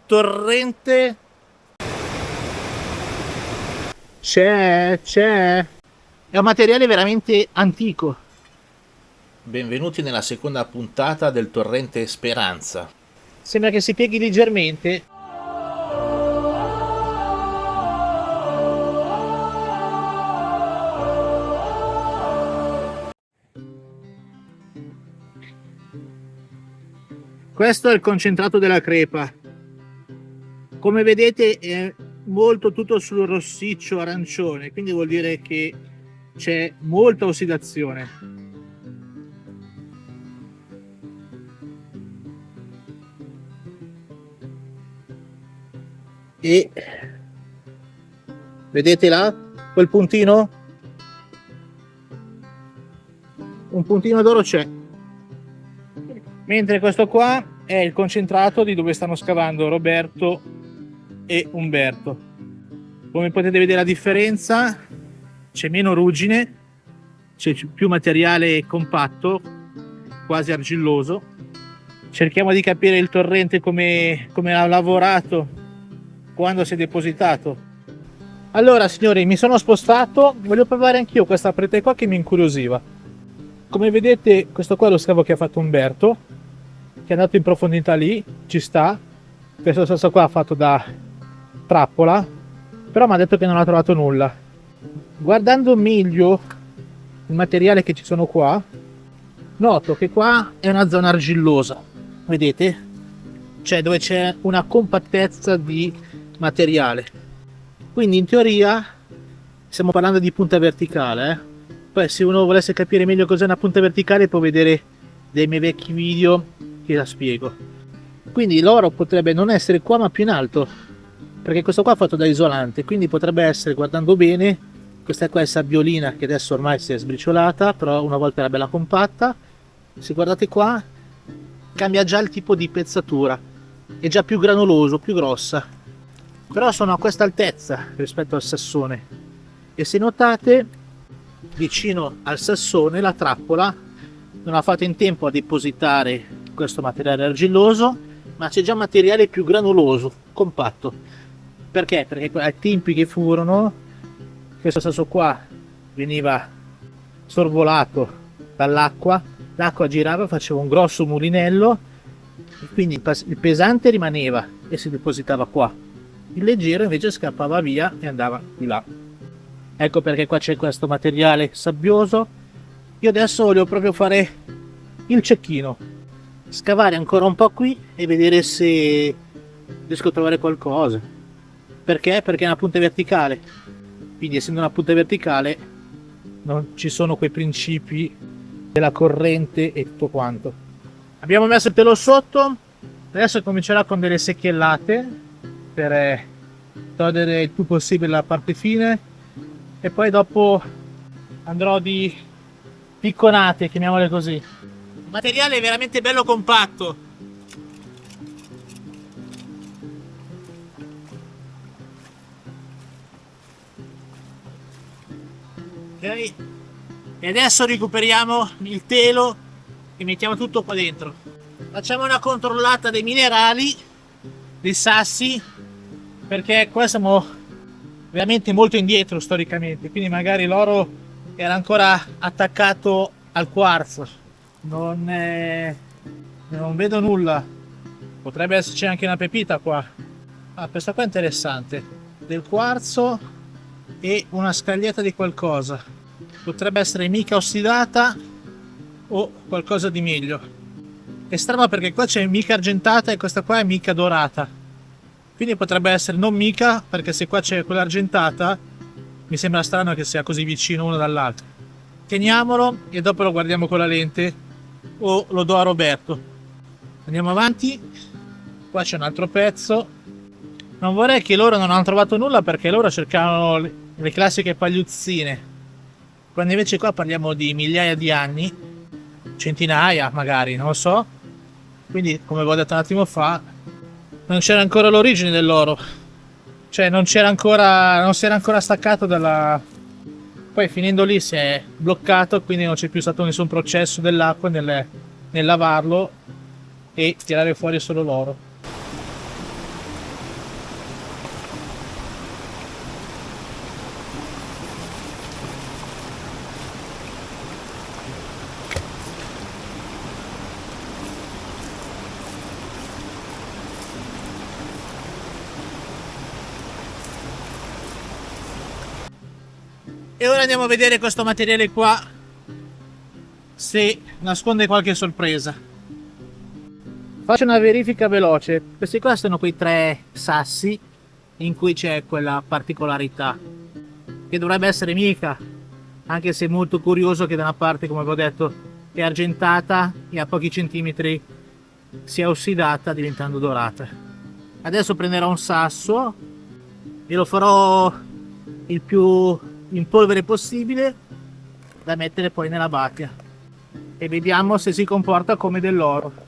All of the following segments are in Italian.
torrente. C'è. È un materiale veramente antico. Benvenuti nella seconda puntata del torrente Speranza. Sembra che si pieghi leggermente. Questo è il concentrato della crepa. Come vedete è molto tutto sul rossiccio arancione, quindi vuol dire che c'è molta ossidazione. E vedete là quel puntino? Un puntino d'oro c'è. Mentre questo qua è il concentrato di dove stanno scavando Roberto e Umberto. Come potete vedere la differenza, c'è meno ruggine, c'è più materiale compatto, quasi argilloso. Cerchiamo di capire il torrente come ha lavorato quando si è depositato. Allora signori, mi sono spostato, voglio provare anch'io questa parete qua che mi incuriosiva. Come vedete questo qua è lo scavo che ha fatto Umberto, che è andato in profondità lì, ci sta. Questo sasso qua fatto da trappola, però mi ha detto che non ha trovato nulla. Guardando meglio il materiale che ci sono qua, noto che qua è una zona argillosa, vedete? Cioè dove c'è una compattezza di materiale. Quindi in teoria stiamo parlando di punta verticale, Poi se uno volesse capire meglio cos'è una punta verticale può vedere dei miei vecchi video che la spiego. Quindi l'oro potrebbe non essere qua ma più in alto, perché questo qua è fatto da isolante, quindi potrebbe essere, guardando bene, questa qua è sabbiolina che adesso ormai si è sbriciolata, però una volta era bella compatta. Se guardate qua cambia già il tipo di pezzatura, è già più granuloso, più grossa, però sono a questa altezza rispetto al sassone. E se notate, vicino al sassone la trappola non ha fatto in tempo a depositare questo materiale argilloso, ma c'è già materiale più granuloso, compatto. Perché? Perché ai tempi che furono, questo sasso qua veniva sorvolato dall'acqua, l'acqua girava, faceva un grosso mulinello, e quindi il pesante rimaneva e si depositava qua, il leggero invece scappava via e andava di là. Ecco perché qua c'è questo materiale sabbioso. Io adesso voglio proprio fare il cecchino, scavare ancora un po' qui e vedere se riesco a trovare qualcosa. Perché? Perché è una punta verticale, quindi essendo una punta verticale non ci sono quei principi della corrente e tutto quanto. Abbiamo messo il telo sotto, adesso comincerà con delle secchiellate per togliere il più possibile la parte fine, e poi dopo andrò di picconate, chiamiamole così. Il materiale è veramente bello compatto. Ok, e adesso recuperiamo il telo e mettiamo tutto qua dentro. Facciamo una controllata dei minerali, dei sassi, perché qua siamo veramente molto indietro storicamente, quindi magari l'oro era ancora attaccato al quarzo. Non vedo nulla. Potrebbe esserci anche una pepita qua. Questa qua è interessante, del quarzo e una scaglietta di qualcosa. Potrebbe essere mica ossidata o qualcosa di meglio. È strano perché qua c'è mica argentata e questa qua è mica dorata, quindi potrebbe essere non mica, perché se qua c'è quella argentata mi sembra strano che sia così vicino uno dall'altro. Teniamolo e dopo lo guardiamo con la lente o lo do a Roberto. Andiamo avanti. Qua c'è un altro pezzo. Non vorrei che loro non hanno trovato nulla, perché loro cercavano le classiche pagliuzzine, quando invece qua parliamo di migliaia di anni, centinaia magari, non lo so. Quindi, come vi ho detto un attimo fa, non c'era ancora l'origine dell'oro, cioè non si era ancora staccato dalla... Poi finendo lì si è bloccato, quindi non c'è più stato nessun processo dell'acqua nel lavarlo e tirare fuori solo l'oro. E ora andiamo a vedere questo materiale qua, se nasconde qualche sorpresa. Faccio una verifica veloce. Questi qua sono quei 3 sassi in cui c'è quella particolarità, che dovrebbe essere mica, anche se molto curioso che da una parte, come avevo detto, è argentata e a pochi centimetri si è ossidata diventando dorata. Adesso prenderò un sasso e lo farò il più in polvere possibile da mettere poi nella bacia e vediamo se si comporta come dell'oro.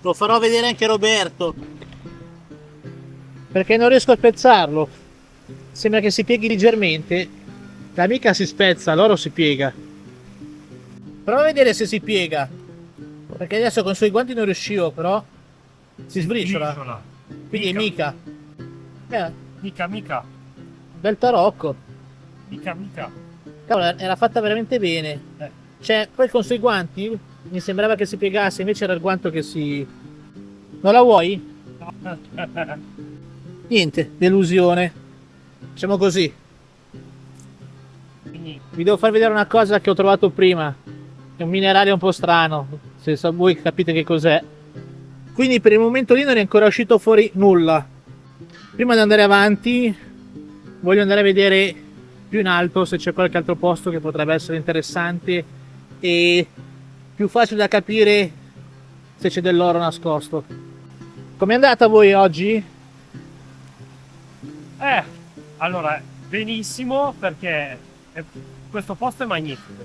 Lo farò vedere anche a Roberto, perché non riesco a spezzarlo. Sembra che si pieghi leggermente. La mica si spezza, l'oro si piega. Prova a vedere se si piega, perché adesso con i suoi guanti non riuscivo, però si sbriciola. Quindi è mica. Mica. Bel tarocco. Mica. Cavolo, era fatta veramente bene. Cioè, poi con i suoi guanti mi sembrava che si piegasse, invece era il guanto che si... Non la vuoi? Niente, delusione. Facciamo così. Vi devo far vedere una cosa che ho trovato prima. È un minerale un po' strano, se voi capite che cos'è. Quindi per il momento lì non è ancora uscito fuori nulla. Prima di andare avanti voglio andare a vedere più in alto se c'è qualche altro posto che potrebbe essere interessante e più facile da capire se c'è dell'oro nascosto. Com'è andata a voi oggi? Allora, benissimo, perché questo posto è magnifico.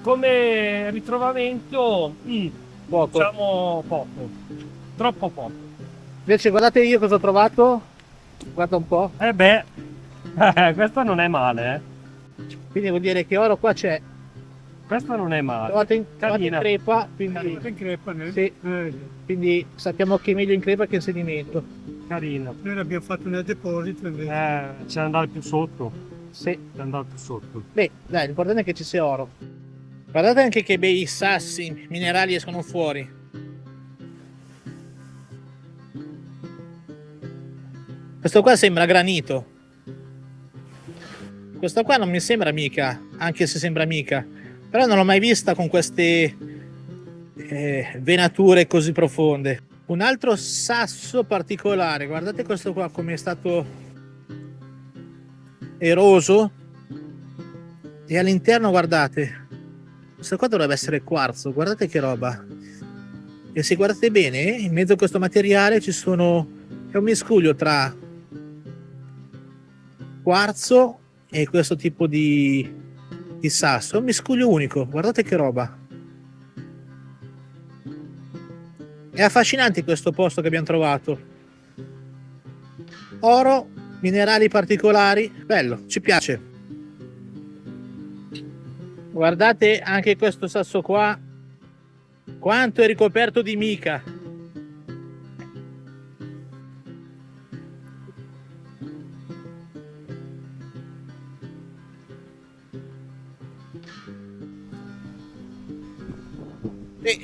Come ritrovamento, Poco. diciamo poco, troppo poco. Invece guardate io cosa ho trovato. Guarda un po'. Questo non è male, Quindi vuol dire che oro qua c'è. Questo non è male. Trovate in Carina. crepa, quindi, In crepa, sì, quindi sappiamo che è meglio in crepa che in sedimento. Carina. Noi l'abbiamo fatto nel deposito invece. C'è andare più sotto. Sì. C'è andare più sotto. Beh, dai, l'importante è che ci sia oro. Guardate anche che bei sassi minerali escono fuori. Questo qua sembra granito. Questa qua non mi sembra mica, anche se sembra mica. Però non l'ho mai vista con queste venature così profonde. Un altro sasso particolare, guardate questo qua come è stato eroso. E all'interno guardate, questo qua dovrebbe essere quarzo, guardate che roba. E se guardate bene, in mezzo a questo materiale ci sono, è un miscuglio tra quarzo e questo tipo di sasso, è un miscuglio unico, guardate che roba. È affascinante questo posto che abbiamo trovato. Oro, minerali particolari, bello, ci piace. Guardate anche questo sasso qua, quanto è ricoperto di mica.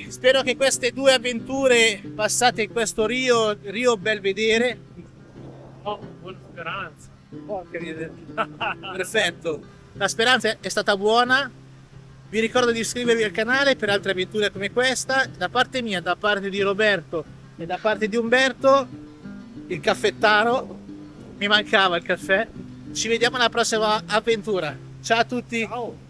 Spero che queste due avventure passate in questo Rio Belvedere. Oh, buona speranza. Perfetto, la speranza è stata buona. Vi ricordo di iscrivervi al canale per altre avventure come questa. Da parte mia, da parte di Roberto e da parte di Umberto, il caffettaro, mi mancava il caffè. Ci vediamo alla prossima avventura. Ciao a tutti. Ciao.